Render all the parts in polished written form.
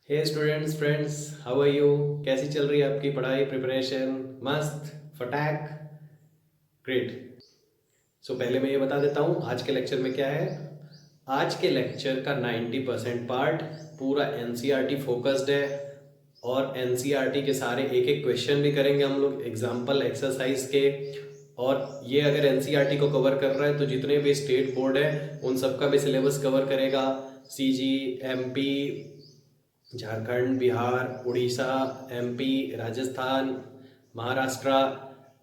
Hey students friends, how are you? कैसी चल रही है आपकी पढ़ाई प्रिपरेशन? मस्त फटाक ग्रेट। सो पहले मैं ये बता देता हूँ आज के लेक्चर में क्या है। आज के लेक्चर का 90% पार्ट पूरा एनसीईआरटी फोकस्ड है और एनसीईआरटी के सारे एक एक क्वेश्चन भी करेंगे हम लोग एग्जाम्पल एक्सरसाइज के। और ये अगर एनसीईआरटी को कवर कर रहा है तो जितने भी स्टेट बोर्ड है उन सबका भी सिलेबस कवर करेगा। CG, MP, Jharkhand, Bihar, Orissa, MP, Rajasthan, Maharashtra,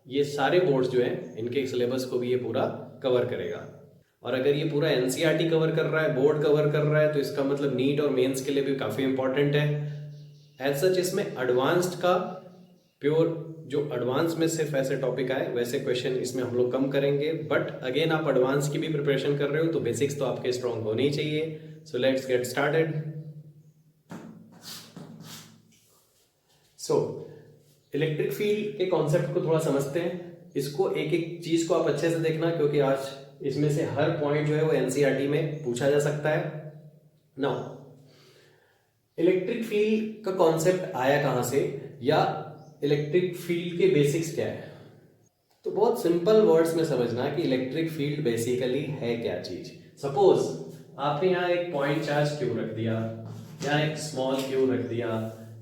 ये सारे बोर्ड्स जो हैं इनके सिलेबस को भी ये पूरा कवर करेगा। और अगर ये पूरा एनसीईआरटी कवर कर रहा है, बोर्ड कवर कर रहा है, तो इसका मतलब नीट और मेंस के लिए भी काफ़ी इंपॉर्टेंट है। एज सच इसमें एडवांस्ड का प्योर जो एडवांस में सिर्फ ऐसे टॉपिक आए वैसे क्वेश्चन इसमें हम लोग कम करेंगे। बट अगेन आप एडवांस की भी प्रिपरेशन कर रहे हो तो बेसिक्स तो आपके स्ट्रांग होने ही चाहिए। So let's get started. So electric field के कॉन्सेप्ट को थोड़ा समझते हैं। इसको एक एक चीज को आप अच्छे से देखना क्योंकि आज इसमें से हर पॉइंट जो है वो एनसीईआरटी में पूछा जा सकता है। नाउ इलेक्ट्रिक फील्ड का कॉन्सेप्ट आया कहां से या इलेक्ट्रिक फील्ड के बेसिक्स क्या है, तो बहुत सिंपल वर्ड्स में समझना कि इलेक्ट्रिक फील्ड बेसिकली है क्या चीज। सपोज आपने यहाँ एक पॉइंट चार्ज क्यू रख दिया, यहाँ एक स्मॉल क्यू रख दिया,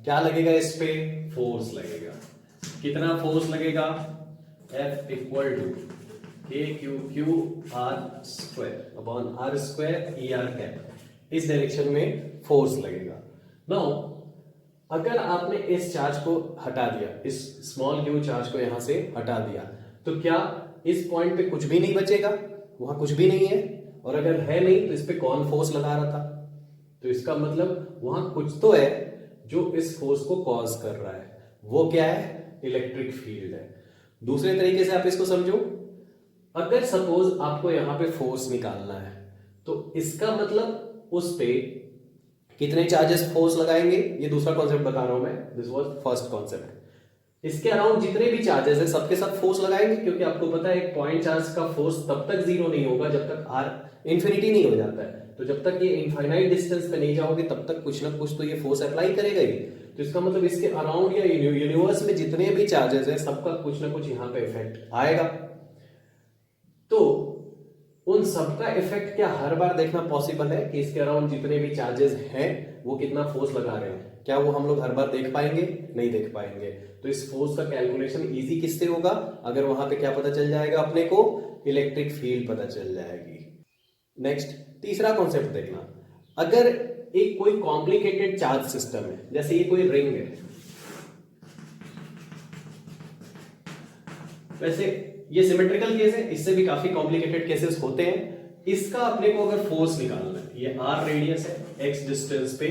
क्या लगेगा इस पे? फोर्स लगेगा। कितना फोर्स लगेगा? F equal to K Q Q R square upon R square E R cap. इस डायरेक्शन में फोर्स लगेगा। नाउ अगर आपने इस चार्ज को हटा दिया, इस स्मॉल क्यू चार्ज को यहां से हटा दिया, तो क्या इस पॉइंट पे कुछ भी नहीं बचेगा? वहां कुछ भी नहीं है। और अगर है नहीं तो इस पे कौन फोर्स लगा रहा था? तो इसका मतलब वहां कुछ तो है जो इस फोर्स को कॉज कर रहा है। वो क्या है? इलेक्ट्रिक फील्ड है। दूसरे तरीके से आप इसको समझो, अगर सपोज आपको यहां पे फोर्स निकालना है तो इसका मतलब उस पे कितने चार्जेस फोर्स लगाएंगे? ये दूसरा कॉन्सेप्ट बता रहा हूं मैं, दिस वाज फर्स्ट कॉन्सेप्ट। इसके अराउंड जितने भी चार्जेस है सबके सब फोर्स लगाएंगे क्योंकि आपको पता है एक पॉइंट चार्ज का फोर्स तब तक जीरो नहीं होगा जब तक आर इंफिनिटी नहीं हो जाता है। तो जब तक ये इनफाइनाइट डिस्टेंस पे नहीं जाओगे तब तक कुछ ना कुछ तो ये फोर्स अप्लाई करेगा ही। तो इसका मतलब इसके अराउंड या यूनिवर्स में जितने भी चार्जेस है सबका कुछ ना कुछ यहाँ पे इफेक्ट आएगा। तो उन सबका इफेक्ट क्या हर बार देखना पॉसिबल है कि इसके अराउंड जितने भी चार्जेस हैं वो कितना फोर्स लगा रहे हैं? क्या वो हम लोग हर बार देख पाएंगे? नहीं देख पाएंगे। तो इस फोर्स का कैलकुलेशन इजी किससे होगा? अगर वहां पे क्या पता चल जाएगा अपने को? इलेक्ट्रिक फील्ड पता चल जाएगी। नेक्स्ट तीसरा कॉन्सेप्ट देखना, अगर एक कोई कॉम्प्लिकेटेड चार्ज सिस्टम है, जैसे ये कोई रिंग है, वैसे ये सिमेट्रिकल केस है, इससे भी काफी कॉम्प्लिकेटेड केसेस होते हैं। इसका अपने को अगर फोर्स निकालना है, ये आर रेडियस है, एक्स डिस्टेंस पे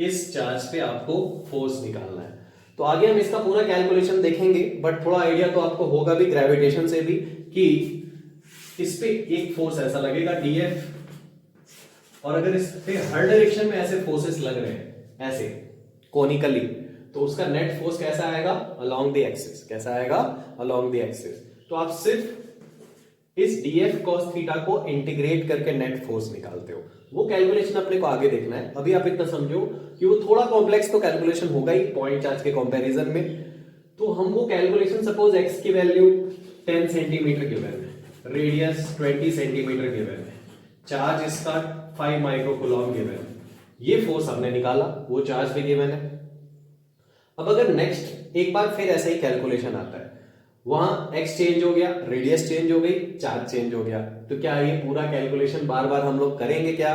इस चार्ज पे आपको फोर्स निकालना है। तो आगे हम इसका पूरा कैलकुलेशन देखेंगे बट थोड़ा आइडिया तो आपको होगा भी ग्रेविटेशन से भी कि इस पे एक फोर्स ऐसा लगेगा डीएफ, और अगर इस पे हर डायरेक्शन में ऐसे फोर्सेस लग रहे हैं ऐसे कोनिकली, तो उसका नेट फोर्स कैसा आएगा? Along the axis. कैसा आएगा? Along the axis. तो आप सिर्फ इस df cos थीटा को इंटीग्रेट करके नेट फोर्स निकालते हो। वो कैलकुलेशन अपने को आगे देखना है। अभी आप इतना समझो कि वो थोड़ा कॉम्प्लेक्स तो कैलकुलेशन होगा ही पॉइंट चार्ज के कंपैरिजन में। तो हम वो कैलकुलेशन सपोज x की वैल्यू 10 सेंटीमीटर गिवन है, रेडियस 20 सेंटीमीटर गिवन है, चार्ज इसका 5 माइक्रोकूलॉम गिवन है, ये फोर्स हमने निकाला, वो चार्ज भी गिवन है। अब अगर नेक्स्ट एक बार फिर ऐसा ही कैलकुलेशन आता है, वहां एक्स चेंज हो गया, रेडियस चेंज हो गई, चार्ज चेंज हो गया, तो क्या ये पूरा कैलकुलेशन बार बार हम लोग करेंगे क्या?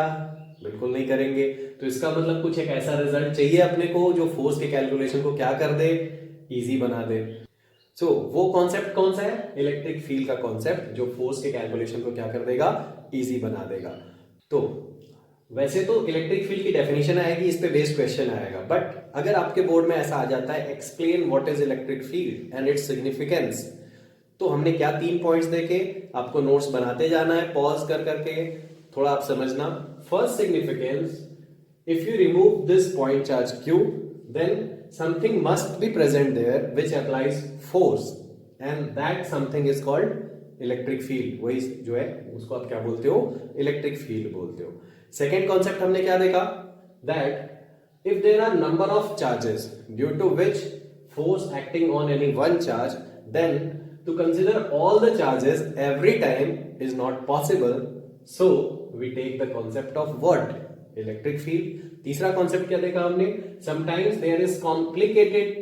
बिल्कुल नहीं करेंगे। तो इसका मतलब कुछ एक ऐसा रिजल्ट चाहिए अपने को जो फोर्स के कैलकुलेशन को क्या कर दे? इजी बना दे। सो वो कॉन्सेप्ट कौन सा है? इलेक्ट्रिक फील्ड का कॉन्सेप्ट जो फोर्स के कैलकुलेशन को क्या कर देगा? इजी बना देगा। तो वैसे तो इलेक्ट्रिक फील्ड की डेफिनेशन आएगी, इस पे बेस्ड क्वेश्चन आएगा, बट अगर आपके बोर्ड में ऐसा आ जाता है explain what is electric field and its significance, तो हमने क्या 3 पॉइंट्स देखे, आपको नोट्स बनाते जाना है पॉज कर करके, थोड़ा आप समझना। First significance, if you remove this point charge q then something must be present there which applies force and that something is called electric field. वही जो है उसको आप क्या बोलते हो? इलेक्ट्रिक फील्ड बोलते हो। सेकेंड कॉन्सेप्ट हमने क्या देखा? That If there are number of charges due to which force acting on any one charge, then to consider all the charges every time is not possible. So we take the concept of what? Electric field. तीसरा concept क्या देखा हमने? Sometimes there is complicated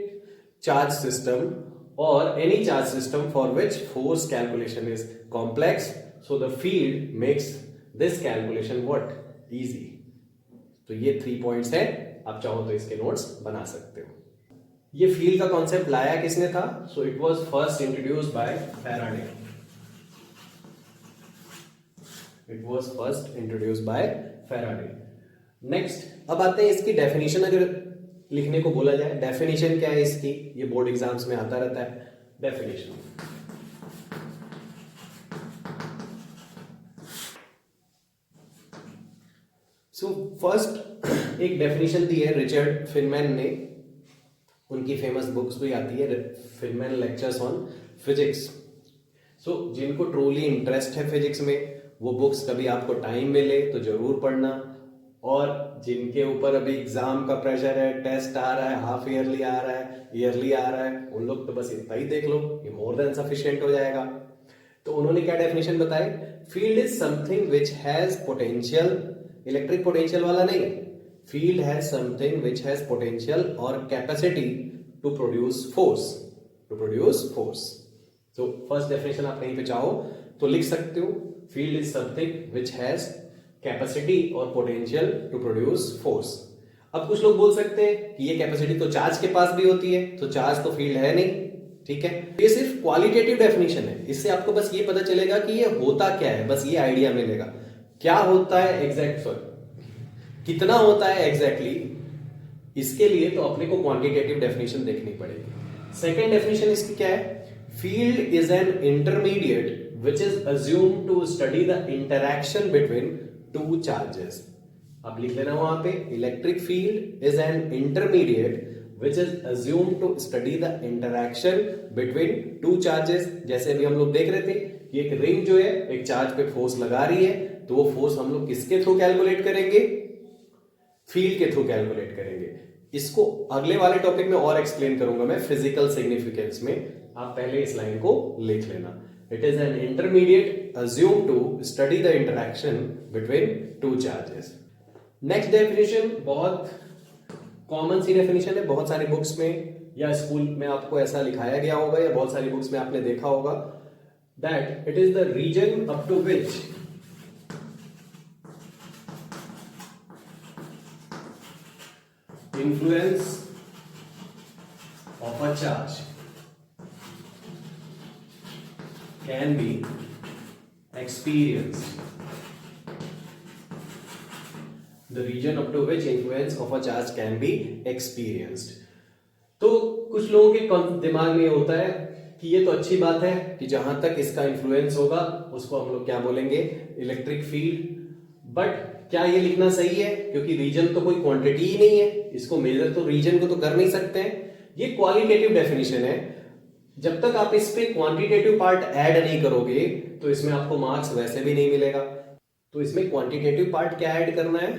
charge system or any charge system for which force calculation is complex. So the field makes this calculation what? Easy. तो ये 3 points है, आप चाहो तो इसके नोट्स बना सकते हो। ये फील्ड का कॉन्सेप्ट लाया किसने था? So it was first introduced by Faraday. It was first introduced by Faraday. Next, अब आते हैं इसकी डेफिनेशन। अगर लिखने को बोला जाए, डेफिनेशन क्या है इसकी? ये बोर्ड एग्जाम्स में आता रहता है। डेफिनेशन, सो फर्स्ट एक डेफिनेशन दी है रिचर्ड फिनमैन ने, उनकी फेमस बुक्स भी आती है, फिनमैन लेक्चर्स ऑन फिजिक्स। सो जिनको ट्रूली इंटरेस्ट है फिजिक्स में, वो बुक्स कभी आपको टाइम मिले तो जरूर पढ़ना। और जिनके ऊपर अभी एग्जाम का प्रेशर है, टेस्ट आ रहा है, हाफ ईयरली आ रहा है, ईयरली आ रहा है, उन लोग तो बस इतना ही देख लो, ये मोर देन सफिशिएंट हो जाएगा। तो उन्होंने क्या डेफिनेशन बताई? Field is something which has potential, electric potential वाला नहीं, field has something which has potential और capacity to produce force, to produce force. तो फर्स्ट डेफिनेशन आप कहीं पे चाहो तो लिख सकते हो, field is something which has capacity और पोटेंशियल टू प्रोड्यूस फोर्स। अब कुछ लोग बोल सकते हैं कि ये कैपेसिटी तो चार्ज के पास भी होती है, तो चार्ज तो फील्ड है नहीं, ठीक है। ये सिर्फ क्वालिटेटिव डेफिनेशन है, इससे आपको बस ये पता चलेगा कि ये होता क्या है, बस ये आइडिया मिलेगा। क्या होता है एग्जैक्ट, कितना होता है एग्जैक्टली, इसके लिए तो अपने को क्वांटिटेटिव डेफिनेशन देखनी पड़ेगी। सेकेंड डेफिनेशन इसकी क्या है? Field is an intermediate which is assumed to study the interaction between two charges. आप लिख लेना वहां पे, electric field is an intermediate which is assumed to study the interaction between two charges. जैसे अभी हम लोग देख रहे थे कि एक रिंग जो है एक चार्ज पे फोर्स लगा रही है, तो वो फोर्स हम लोग किसके थ्रू कैलकुलेट करेंगे? फील्ड के थ्रू कैलकुलेट करेंगे। इसको अगले वाले टॉपिक में और एक्सप्लेन करूंगा मैं, फिजिकल सिग्निफिकेंस में। आप पहले इस लाइन को लिख लेना, it is an intermediate assume to study the interaction between two charges. Next definition बहुत कॉमन सी डेफिनेशन है, बहुत सारी बुक्स में या स्कूल में आपको ऐसा लिखाया गया होगा, या बहुत सारी बुक्स में आपने देखा होगा, that it is the region up to which influence of a charge can be experienced. The region up to which influence of a charge can be experienced. तो कुछ लोगों के दिमाग में होता है कि ये तो अच्छी बात है कि जहां तक इसका इन्फ्लुएंस होगा उसको हम लोग क्या बोलेंगे? Electric field. बट क्या ये लिखना सही है? क्योंकि रीजन तो कोई क्वांटिटी ही नहीं है, इसको मेजर तो रीजन को तो कर नहीं सकते हैं। ये क्वालिटेटिव डेफिनेशन है, जब तक आप इस पे क्वांटिटेटिव पार्ट ऐड नहीं करोगे तो इसमें आपको मार्क्स वैसे भी नहीं मिलेगा। तो इसमें क्वांटिटेटिव पार्ट क्या ऐड करना है,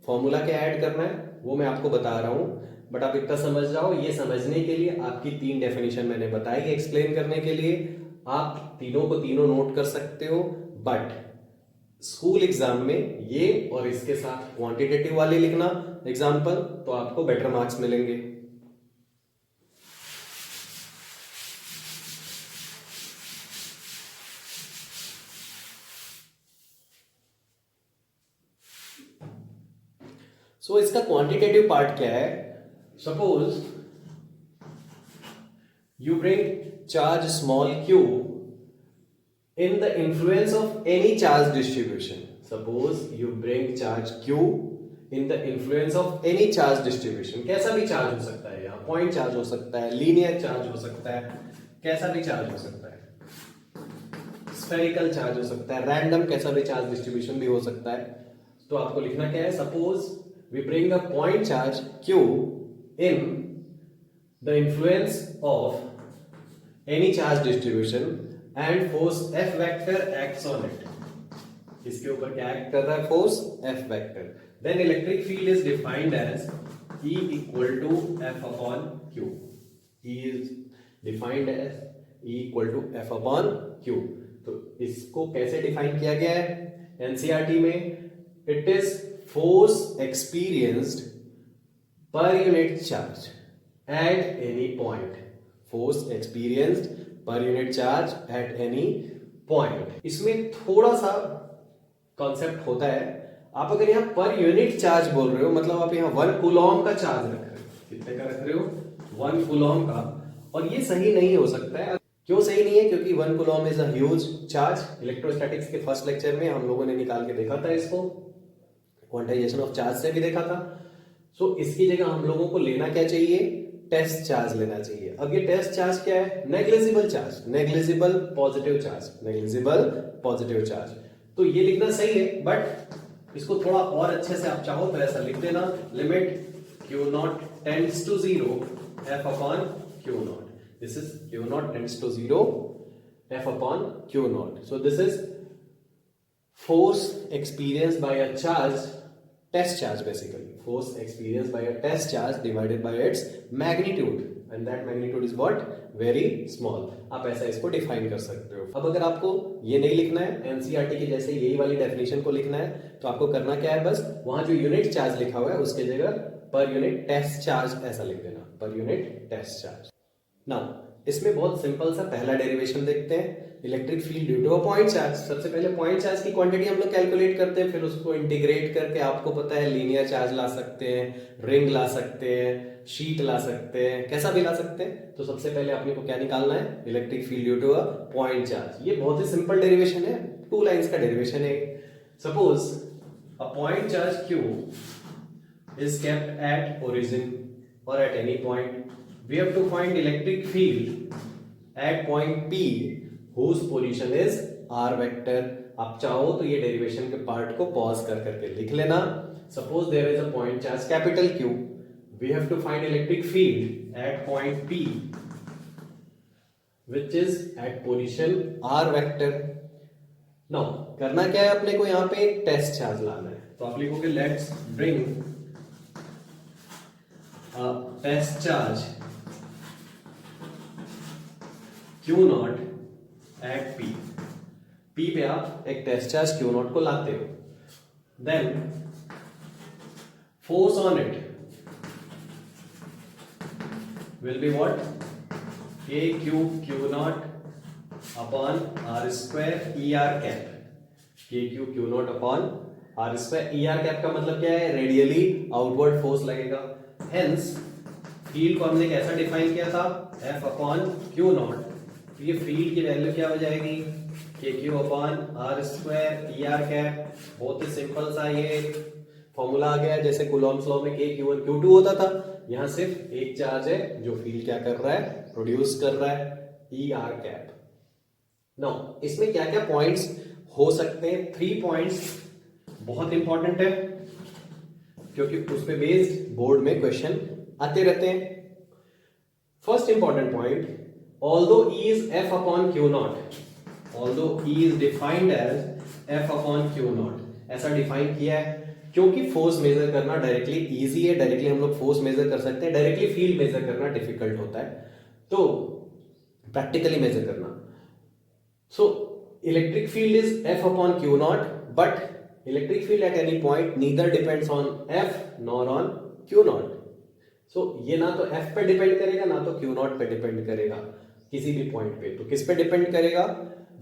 फॉर्मूला क्या ऐड करना है, वो मैं आपको बता रहा हूं। बट आप इतना समझ जाओ, ये समझने के लिए आपकी 3 डेफिनेशन मैंने बताई एक्सप्लेन करने के लिए, आप तीनों को तीनों नोट कर सकते हो। बट स्कूल एग्जाम में ये और इसके साथ क्वांटिटेटिव वाले लिखना एग्जाम्पल, तो आपको बेटर मार्क्स मिलेंगे। सो इसका क्वांटिटेटिव पार्ट क्या है? Suppose you bring charge small q in the influence of any charge distribution. Suppose you bring charge q in the influence of any charge distribution. कैसा भी चार्ज हो सकता है, यहाँ पॉइंट चार्ज हो सकता है, लीनियर चार्ज हो सकता है, कैसा भी चार्ज हो सकता है, स्फेरिकल चार्ज हो सकता है, रैंडम कैसा भी चार्ज डिस्ट्रीब्यूशन भी हो सकता है। तो आपको लिखना क्या है? Suppose we bring a point charge q in the influence of any charge distribution and force F vector acts on it. इसके ऊपर क्या एक्ट कर रहा है? Force F vector. Then electric field is defined as E equal to F upon Q. E is defined as E equal to F upon Q. तो इसको कैसे define किया गया है एनसीईआरटी में? It is force experienced per unit charge at any point. Force experienced per unit charge at any point. इसमें थोड़ा सा कॉन्सेप्ट होता है. आप अगर यहां पर यूनिट चार्ज बोल रहे हो मतलब आप यहां 1 कूलॉम का चार्ज रख रहे हो. कितने का रख रहे हो? 1 कूलॉम का. और ये सही नहीं हो सकता है. क्यों सही नहीं है? क्योंकि 1 Coulomb is a huge charge. Electrostatics के फर्स्ट लेक्चर में हम लोगों ने निकाल के देखा था इसको, क्वांटाइजेशन ऑफ चार्ज से भी देखा था. सो इसकी जगह हम लोगों को लेना क्या चाहिए? टेस्ट चार्ज लेना चाहिए. अब ये टेस्ट चार्ज क्या है? Negligible charge, negligible positive charge, negligible positive charge. तो ये लिखना सही है, बट इसको थोड़ा और अच्छे से आप चाहो तो ऐसा लिख देना, limit Q0 tends to 0 F upon Q0. This is Q0 tends to 0 F upon Q0. So this is force experienced by a charge, test charge basically. Force experienced by a test charge divided by its magnitude, and that magnitude is what? Very small. आप ऐसा इसको define कर सकते हो. अब अगर आपको ये नहीं लिखना है एनसीईआरटी के जैसे यही वाली डेफिनेशन को लिखना है तो आपको करना क्या है? बस वहां जो यूनिट चार्ज लिखा हुआ है उसके जगह पर यूनिट टेस्ट चार्ज ऐसा लिख देना, per unit test charge. Now इसमें बहुत सिंपल सा पहला डेरिवेशन देखते हैं. Electric field due to a point charge. सबसे पहले पॉइंट चार्ज की क्वांटिटी हम लोग कैलकुलेट करते हैं, फिर उसको इंटीग्रेट करके आपको पता है लीनियर चार्ज ला सकते हैं, रिंग ला सकते हैं, शीट ला सकते हैं, कैसा भी ला सकते हैं. तो सबसे पहले अपने को क्या निकालना है? Electric field due to a point charge. ये बहुत ही सिंपल डेरिवेशन है, 2 लाइंस का डेरिवेशन है. Suppose a point charge Q is kept at origin or at any point. We have to find electric field at point P whose position is r vector. आप चाहो तो ये derivation के part को pause कर करके लिख लेना. Suppose there is a point charge capital Q. We have to find electric field at point P which is at position r vector. Now करना क्या है अपने को? यहाँ पे एक टेस्ट चार्ज लाना है. तो आप लिखोगे let's bring test charge Q0 at P. P पे आप एक टेस्ट चार्ज Q0 को लाते हो. Then force on it will be what? KQ Q0 upon R square ER cap. KQ Q0 upon R square ER cap का मतलब क्या है? रेडियली आउटवर्ड फोर्स लगेगा. हेंस फील्ड को हमने कैसा डिफाइन किया था? F upon Q0. तो ये फील्ड की वैल्यू क्या हो जाएगी? KQ upon R square ER cap. बहुत ही सिंपल सा ये फॉर्मूला आ गया. जैसे कूलॉम्स लॉ में KQ1 Q2 होता था, यहां सिर्फ एक चार्ज है जो फील्ड क्या कर रहा है? प्रोड्यूस कर रहा है, ER कैप. नाउ इसमें क्या क्या पॉइंट्स हो सकते हैं? 3 पॉइंट्स बहुत इंपॉर्टेंट है क्योंकि उस पे बेस्ड बोर्ड में क्वेश्चन आते रहते हैं. First important point, although E is F upon Q0, although E is defined as F upon Q0. ऐसा डिफाइन किया है क्योंकि फोर्स मेजर करना डायरेक्टली इजी है. डायरेक्टली हम लोग फोर्स मेजर कर सकते हैं, डायरेक्टली फील्ड मेजर करना डिफिकल्ट होता है, तो प्रैक्टिकली मेजर करना. So electric field is F upon Q0, but electric field at any point neither depends on F nor on Q0. So ये ना तो F पे डिपेंड करेगा ना तो Q0 पे डिपेंड करेगा किसी भी पॉइंट पे. तो किस पे डिपेंड करेगा?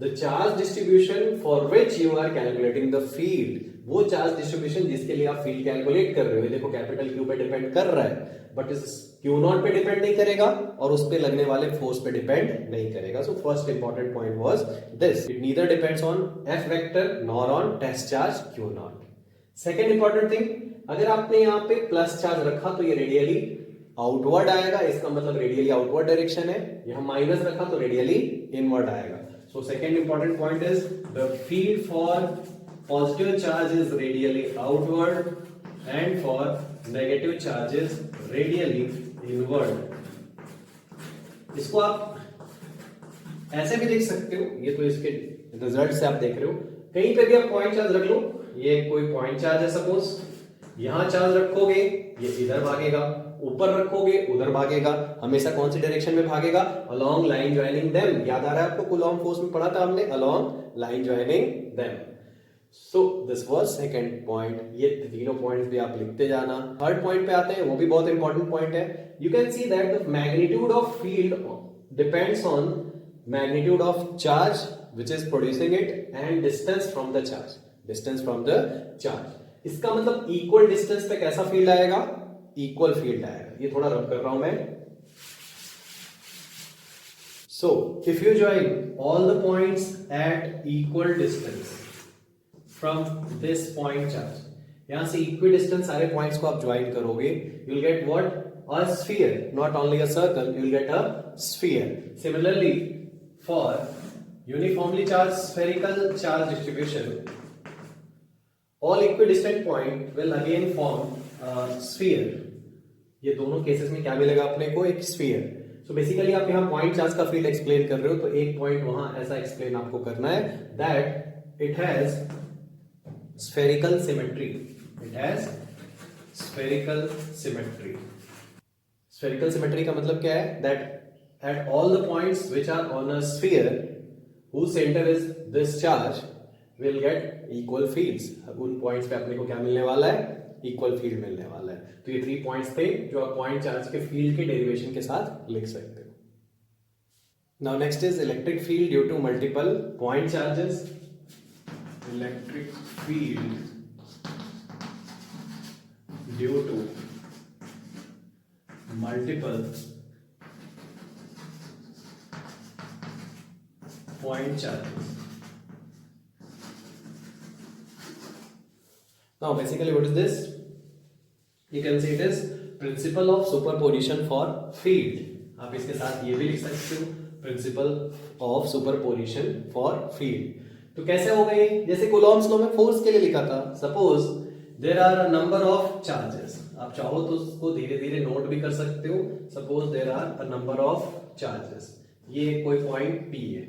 The charge distribution for which you are calculating the field. वो चार्ज डिस्ट्रीब्यूशन जिसके लिए आप फील्ड कैलकुलेट कर रहे हो, देखो कैपिटल Q पे डिपेंड कर रहा है, बट इस Q0 पे डिपेंड नहीं करेगा और उस पे लगने वाले फोर्स पे डिपेंड नहीं करेगा. So first important point was this, it neither depends on F vector nor on test charge Q0. Second important thing, अगर आपने यहाँ पे प्लस चार्ज रखा तो ये रेडियली आउटवर्ड आएगा, इसका मतलब रेडियली आउटवर्ड डायरेक्शन है. यहाँ माइनस रखा तो रेडियली इनवर्ड आएगा. So second important point is the field for positive charge is radially outward and for negative charge is radially inward. इसको आप ऐसे भी देख सकते हो, ये तो इसके रिजल्ट से आप देख रहे हो. कहीं पे भी आप पॉइंट चार्ज रख लो, ये कोई पॉइंट चार्ज है सपोज, यहां चार्ज रखोगे ये इधर भागेगा, ऊपर रखोगे उधर भागेगा, हमेशा कौन सी डायरेक्शन में भागेगा? Along line joining them. याद आ रहा है आपको कूलॉम फोर्स में पढ़ा था हमने, along line joining them. So this was second point. ये तीनों पॉइंट्स भी आप लिखते जाना। थर्ड पॉइंट पे आते हैं, वो भी बहुत इंपॉर्टेंट पॉइंट है। You can see that the magnitude of field depends on magnitude of charge which is producing it and distance from the charge, distance from the charge। इसका मतलब इक्वल डिस्टेंस पे कैसा फील्ड आएगा? Equal field आएगा। ये थोड़ा रब कर रहा हूं मैं। So if you join all the points at equal distance from this point charge, यहां से इक्वी डिस्टेंस सारे पॉइंट्स को आप ज्वाइन करोगे, you will get what? A sphere, not only a circle, you will get a sphere। Similarly, for uniformly charged spherical charge distribution, all equidistant point will again form a sphere। ये दोनों cases में क्या मिलेगा अपने को? एक sphere. So basically आप यहाँ पॉइंट चार्ज का फील्ड एक्सप्लेन कर रहे हो, तो एक पॉइंट वहां ऐसा एक्सप्लेन आपको करना है that it has spherical symmetry. It has spherical symmetry. Spherical symmetry का मतलब क्या है? That at all the points which are on a sphere whose center is this charge will get equal fields। उन points पे अपने को क्या मिलने वाला है? इक्वल फील्ड मिलने वाला है। तो ये 3 पॉइंट्स थे जो आप पॉइंट चार्ज के फील्ड के डेरिवेशन के साथ लिख सकते हो। Now next is electric field due to multiple point charges. Electric field due to multiple point charges। Now basically what is this? You can say it is principle of superposition for field। आप इसके साथ ये भी लिख सकते हो, principle of superposition for field। तो कैसे हो गई? जैसे कूलॉम्स लॉ में फोर्स के लिए लिखा था, suppose there are a number of charges. आप चाहो तो उसको धीरे धीरे नोट भी कर सकते हो। Suppose there are a number of charges, ये कोई पॉइंट P है।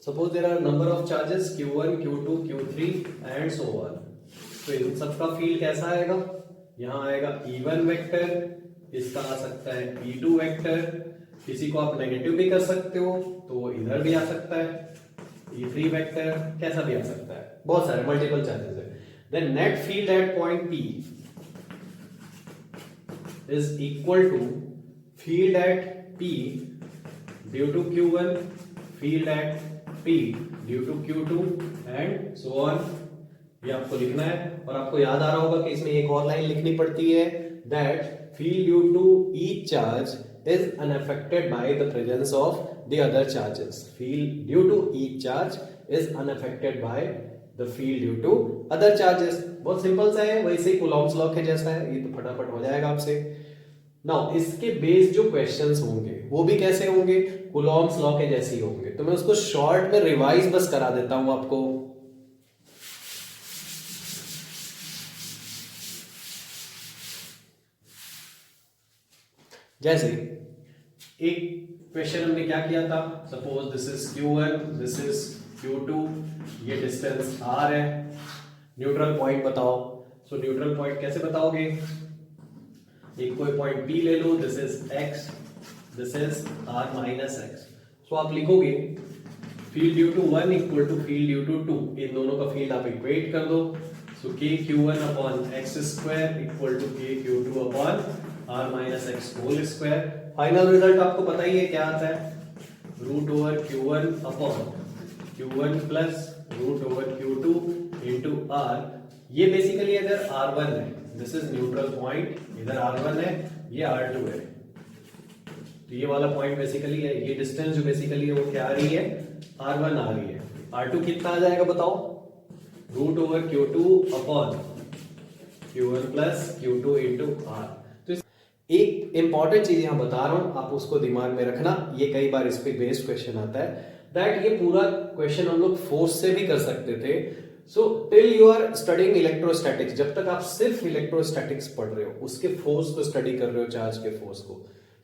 Suppose there are number of charges Q1, Q2, Q3 and so on। तो इन सबका फील्ड कैसा आएगा? यहाँ आएगा E1 वेक्टर, इसका आ सकता है E2 वेक्टर, किसी को आप नेगेटिव भी कर सकते हो तो वो इधर भी आ सकता है, E3 वेक्टर कैसा भी आ सकता है, बहुत सारे मल्टीपल चार्जेस है। Then net field at point P is equal to field at P due to Q1, field at P due to Q2 and so on। ये आपको लिखना है। और आपको याद आ रहा होगा कि इसमें एक और लाइन लिखनी पड़ती है that field due to each charge is unaffected by the presence of the other charges। field due to each charge is unaffected by the field due to other charges। बहुत सिंपल सा है, वैसे ही Coulomb's law के जैसा है, ये तो फटाफट हो जाएगा आपसे। नाउ इसके बेस जो क्वेश्चंस होंगे वो भी कैसे होंगे? कूलॉम्स लॉ के जैसे ही होंगे। तो मैं उसको शॉर्ट में रिवाइज बस करा देता हूं आपको। जैसे एक क्वेश्चन हमने क्या किया था, suppose this is Q1, this is Q2, ये डिस्टेंस R है, न्यूट्रल पॉइंट बताओ। सो न्यूट्रल पॉइंट कैसे बताओगे? एक कोई पॉइंट P ले लो, this is X, this is R minus X। So आप लिखोगे field due to 1 equal to field due to 2। इन दोनों का फील्ड आप इक्वेट कर दो। So KQ1 upon X square equal to KQ2 upon R minus X whole square. Final result आपको पता ही है क्या आता है, root over Q1 upon Q1 plus root over Q2 into R। ये बेसिकली इधर R1 है, दिस इज न्यूट्रल पॉइंट, इधर R1 है, ये R2 है। तो ये वाला पॉइंट बेसिकली है, ये डिस्टेंस जो बेसिकली है वो क्या आ रही है? R1 आ रही है। R2 कितना आ जाएगा बताओ? Root over Q2 upon Q1 plus Q2 into R। तो एक इंपॉर्टेंट चीज यहां बता रहा हूं, आप उसको दिमाग में रखना, ये कई बार इस पे बेस्ड क्वेश्चन आता है दैट ये पूरा क्वेश्चन हम लोग फोर्स से भी कर सकते थे। So till you are studying electrostatics, जब तक आप सिर्फ इलेक्ट्रोस्टैटिक्स पढ़ रहे हो, उसके फोर्स को स्टडी कर रहे हो, चार्ज के फोर्स को,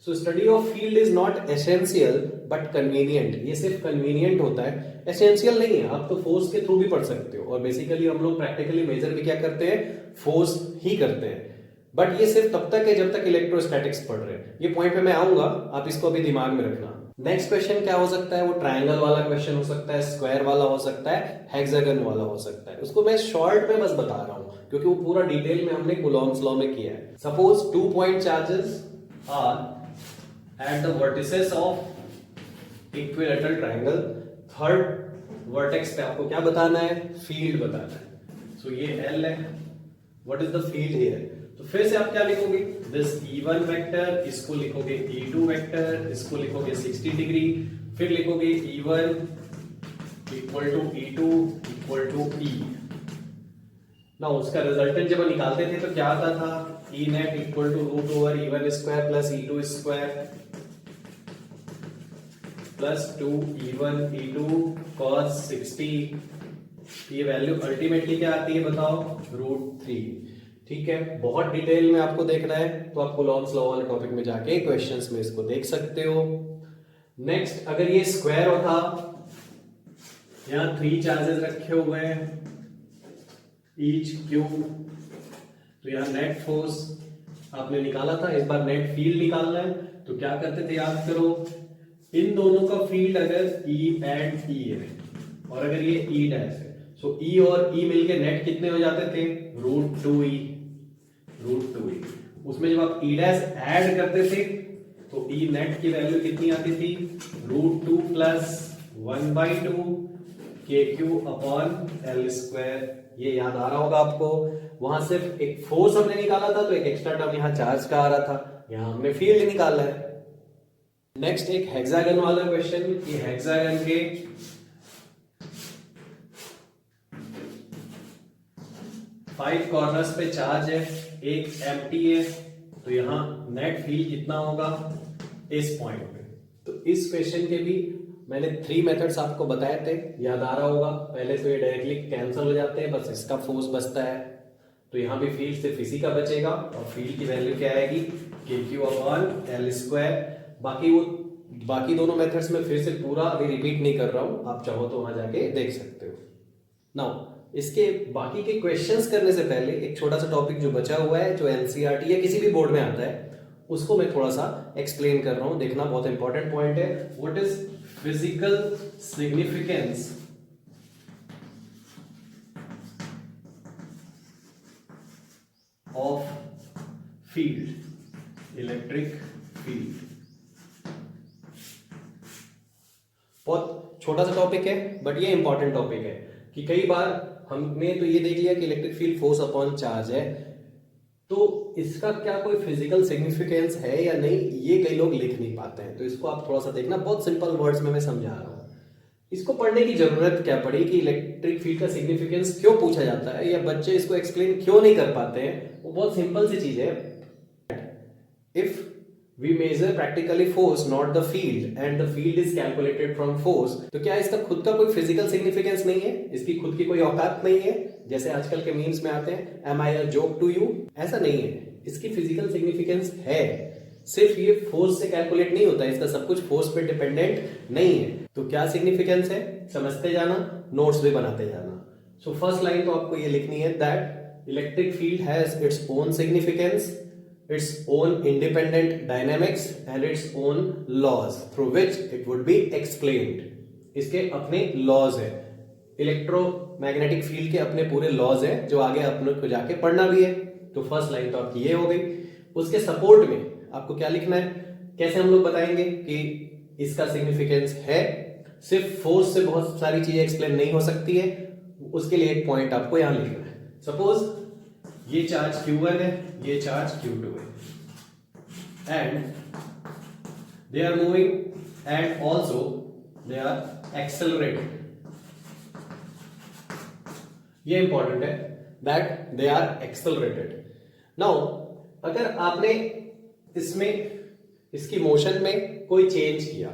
so study of field is not essential but convenient. ये सिर्फ कन्वीनियंट होता है, एसेंशियल नहीं है। आप तो फोर्स के थ्रू भी पढ़ सकते हो, और बेसिकली हम लोग प्रैक्टिकली मेजर भी क्या करते हैं, फोर्स ही करते हैं। बट ये सिर्फ तब तक है जब तक इलेक्ट्रोस्टैटिक्स पढ़ रहे हैं। ये पॉइंट पे मैं आऊंगा, आप इसको अभी दिमाग में रखना। नेक्स्ट क्वेश्चन क्या हो सकता है, वो ट्रायंगल वाला क्वेश्चन हो सकता है, स्क्वायर वाला हो सकता है, हेक्सागन वाला हो सकता है। उसको मैं शॉर्ट में बस बता रहा हूं क्योंकि वो पूरा डिटेल में हमने कूलॉम्स लॉ में किया है। Suppose 2 point charges are at the vertices of equilateral triangle, third vertex पे आपको क्या बताना है, फील्ड बताना है। सो ये L है, what is the field here. तो फिर से आप क्या लिखोगे, दिस E1 वेक्टर, इसको लिखोगे E2 वेक्टर, इसको लिखोगे 60 डिग्री, फिर लिखोगे E1 equal to E2 equal to E। ना उसका रिजल्टेंट जब निकालते थे तो क्या आता था, E net equal to root over E1 square plus E2 square plus 2 E1 E2 cos 60। ये वैल्यू अल्टीमेटली क्या आती है बताओ, √3। ठीक है, बहुत डिटेल में आपको देखना है तो आप कूलॉम्स लॉ वाले टॉपिक में जाके क्वेश्चंस में इसको देख सकते हो। नेक्स्ट, अगर ये स्क्वायर होता, यहां 3 चार्जेस रखे हुए हैं, ईच क्यू, तो यहां नेट फोर्स आपने निकाला था, इस बार नेट फील्ड निकालना है। तो क्या करते थे, याद करो, इन दोनों का फील्ड अगर E एंड E है और अगर ये E डैश है, सो E और E मिलके नेट कितने हो जाते थे, √2E। उसमें जब आप E डैश ऐड करते थे तो E नेट की वैल्यू कितनी आती थी, √2 plus 1/2 KQ upon L square. ये याद आ रहा होगा आपको। वहां सिर्फ एक फोर्स हमने निकाला था तो एक एक्स्ट्रा टर्म यहाँ चार्ज का आ रहा था, यहाँ हमने फील्ड निकाला है। नेक्स्ट एक हेक्सागन वाला क्वेश्चन, कि हेक्सागन के 5 कॉर्नर्स पे चार्ज है, एक एम्प्टी है, तो यहां नेट फील्ड कितना होगा इस पॉइंट पे। तो इस क्वेश्चन के भी मैंने 3 मेथड्स आपको बताए थे, याद आ रहा होगा। पहले तो ये डायरेक्टली कैंसिल हो जाते हैं, बस इसका फोर्स बचता है, तो यहां भी फील्ड सिर्फ इसी का बचेगा और फील्ड की वैल्यू क्या आएगी, KQ अपॉन L स्क्वायर। बाकी दोनों मेथड्स में फिर से पूरा अभी रिपीट नहीं कर रहा हूं, आप चाहो तो वहां जाके देख सकते हो। नाउ इसके बाकी के क्वेश्चंस करने से पहले एक छोटा सा टॉपिक जो बचा हुआ है, जो NCERT या किसी भी बोर्ड में आता है, उसको मैं थोड़ा सा एक्सप्लेन कर रहा हूं, देखना, बहुत इंपॉर्टेंट पॉइंट है। What is physical significance of field, electric field. बहुत छोटा सा टॉपिक है बट ये इंपॉर्टेंट टॉपिक है कि कई बार हमने तो ये देख लिया कि electric field force upon charge है, तो इसका क्या कोई फिजिकल सिग्निफिकेंस है या नहीं, ये कई लोग लिख नहीं पाते हैं। तो इसको आप थोड़ा सा देखना, बहुत सिंपल वर्ड्स में मैं समझा रहा हूं। इसको पढ़ने की जरूरत क्या पड़ी कि इलेक्ट्रिक फील्ड का सिग्निफिकेंस क्यों पूछा जाता है, या बच्चे इसको एक्सप्लेन क्यों नहीं कर पाते हैं। वो बहुत सिंपल सी चीज है। If we measure practically force not the field and the field is calculated from force, तो क्या इसका खुद का कोई फिजिकल सिग्निफिकेंस नहीं है, इसकी खुद की कोई औकात नहीं है, जैसे आजकल के मीम्स में आते हैं am I a joke to you, ऐसा नहीं है। इसकी फिजिकल सिग्निफिकेंस है, सिर्फ ये फोर्स से कैलकुलेट नहीं होता है, इसका सब कुछ फोर्स पे डिपेंडेंट नहीं है। तो क्या सिग्निफिकेंस है, समझते जाना, नोट्स भी बनाते जाना। सो फर्स्ट लाइन तो आपको ये लिखनी है, that electric field has its own significance, its own independent dynamics and its own laws through which it would be explained। इसके अपने लॉज है, इलेक्ट्रोमैग्नेटिक फील्ड के अपने पूरे लॉज है जो आगे अपने को जाके पढ़ना भी है। तो फर्स्ट लाइन तो आपकी ये हो गई। उसके सपोर्ट में आपको क्या लिखना है, कैसे हम लोग बताएंगे कि इसका सिग्निफिकेंस है। सिर्फ फोर्स से बहुत सारी चीजें एक्सप्लेन नहीं हो सकती है, उसके लिए एक पॉइंट आपको यहां लिखना है। सपोज ये चार्ज Q1 है, ये चार्ज Q2 है, and they are moving and also they are accelerating. ये इंपॉर्टेंट है, that they are accelerated. Now अगर आपने इसमें इसकी मोशन में कोई चेंज किया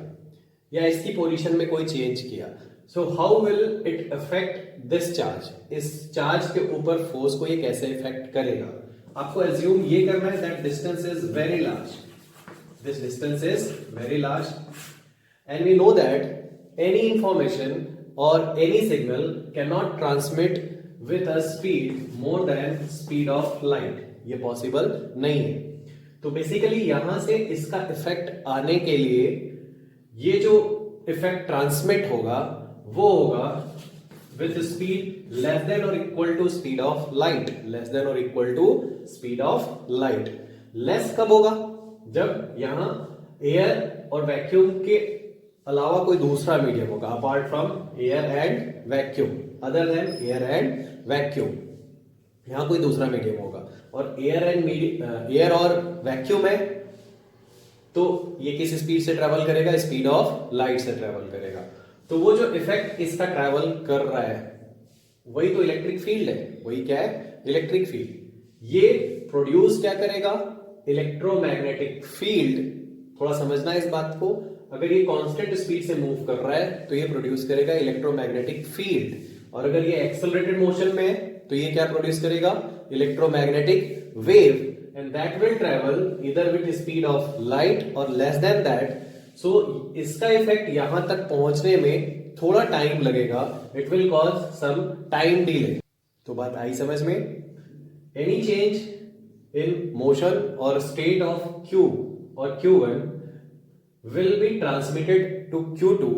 या इसकी पोजीशन में कोई चेंज किया, so how will it affect this charge, इस चार्ज के ऊपर फोर्स को ये कैसे इफेक्ट करेगा। आपको एज्यूम ये करना है that distance is very large, This distance is very large, and we know that any information or any signal cannot transmit with a speed more than speed of light. ये possible नहीं है. तो basically यहां से इसका effect आने के लिए ये जो इफेक्ट ट्रांसमिट होगा वो होगा with speed less than or equal to speed of light. Less than or equal to speed of light. Less कब होगा? जब यहां एयर और वैक्यूम के अलावा कोई दूसरा मीडियम होगा, apart from air and vacuum, other than air and vacuum, यहां कोई दूसरा मीडियम होगा. और एयर और वैक्यूम है तो ये किस स्पीड से ट्रेवल करेगा? स्पीड ऑफ लाइट से ट्रेवल करेगा. तो वो जो इफेक्ट इसका ट्रैवल कर रहा है वही तो इलेक्ट्रिक फील्ड है. वही क्या है? Electric field. ये प्रोड्यूस क्या करेगा? Electromagnetic field. थोड़ा समझना है इस बात को. अगर ये कांस्टेंट स्पीड से मूव कर रहा है तो ये प्रोड्यूस करेगा इलेक्ट्रोमैग्नेटिक फील्ड, और अगर ये एक्सेलरेटेड मोशन में है तो ये क्या प्रोड्यूस करेगा? Electromagnetic wave, and that will travel either with speed of light और लेस देन दैट. सो इसका इफेक्ट यहां तक पहुंचने में थोड़ा टाइम लगेगा. It will cause some time delay. तो बात आई समझ में? एनी चेंज इन मोशन और स्टेट ऑफ Q और Q1 will be transmitted to Q2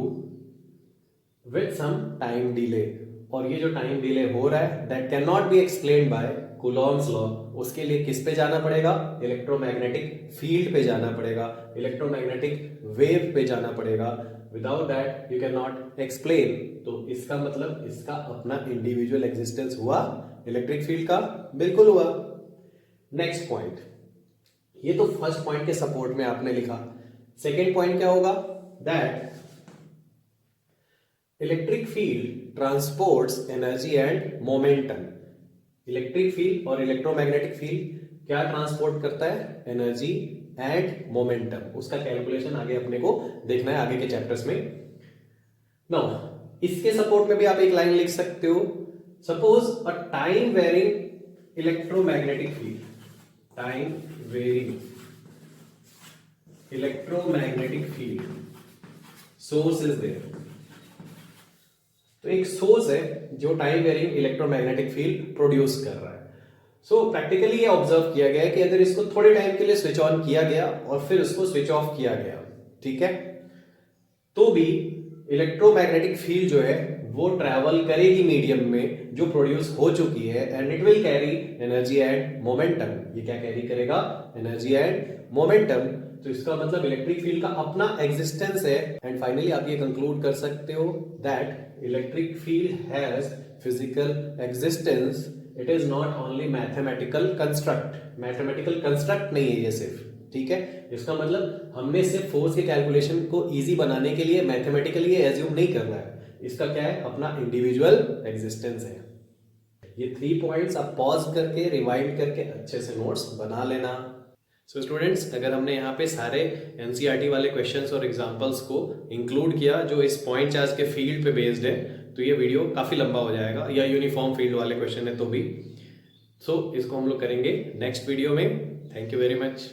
with some time delay. और ये जो टाइम डिले हो रहा है that cannot be explained by Coulomb's law. उसके लिए किस पे जाना पड़ेगा? इलेक्ट्रोमैग्नेटिक फील्ड पे जाना पड़ेगा, इलेक्ट्रोमैग्नेटिक वेव पे जाना पड़ेगा. Without that you can not explain. तो इसका मतलब इसका अपना इंडिविजुअल एग्जिस्टेंस हुआ इलेक्ट्रिक फील्ड का? बिल्कुल हुआ. नेक्स्ट पॉइंट, ये तो फर्स्ट पॉइंट के सपोर्ट में आपने लिखा. सेकेंड पॉइंट क्या होगा? That electric field transports energy and momentum. Electric field और इलेक्ट्रोमैग्नेटिक फील्ड क्या ट्रांसपोर्ट करता है? Energy and momentum. उसका कैलकुलेशन आगे अपने को देखना है आगे के चैप्टर्स में. नाउ इसके सपोर्ट में भी आप एक लाइन लिख सकते हो. Suppose a time varying electromagnetic field, time varying electromagnetic field source is there. तो एक सोर्स है जो time varying electromagnetic field produce कर रहा है. सो प्रैक्टिकली ये ऑब्जर्व किया गया है कि अगर इसको थोड़े टाइम के लिए स्विच ऑन किया गया और फिर उसको स्विच ऑफ किया गया, ठीक है, तो भी इलेक्ट्रोमैग्नेटिक फील्ड जो है वो ट्रैवल करेगी मीडियम में जो प्रोड्यूस हो चुकी है, and it will carry energy and momentum. ये क्या कैरी करेगा? Energy and momentum. तो इसका मतलब इलेक्ट्रिक फील्ड का अपना एग्जिस्टेंस है. एंड फाइनली आप ये कंक्लूड कर सकते हो that electric field has physical existence. It is not only mathematical construct. Mathematical construct नहीं है ये सिर्फ, ठीक है. इसका मतलब हमने सिर्फ फोर्स के कैलकुलेशन को इजी बनाने के लिए मैथमेटिकली एज्यूम नहीं करना है. इसका क्या है? अपना इंडिविजुअल एग्जिस्टेंस है. ये 3 पॉइंट्स आप पॉज करके रिवाइंड करके अच्छे से नोट्स बना लेना. सो स्टूडेंट्स, अगर हमने यहाँ पे सारे एनसीईआरटी वाले क्वेश्चंस और एग्जांपल्स को इंक्लूड किया जो इस पॉइंट चार्ज के फील्ड पे बेस्ड है, तो ये वीडियो काफ़ी लंबा हो जाएगा, या यूनिफॉर्म फील्ड वाले क्वेश्चन है तो भी. सो इसको हम लोग करेंगे नेक्स्ट वीडियो में. Thank you very much.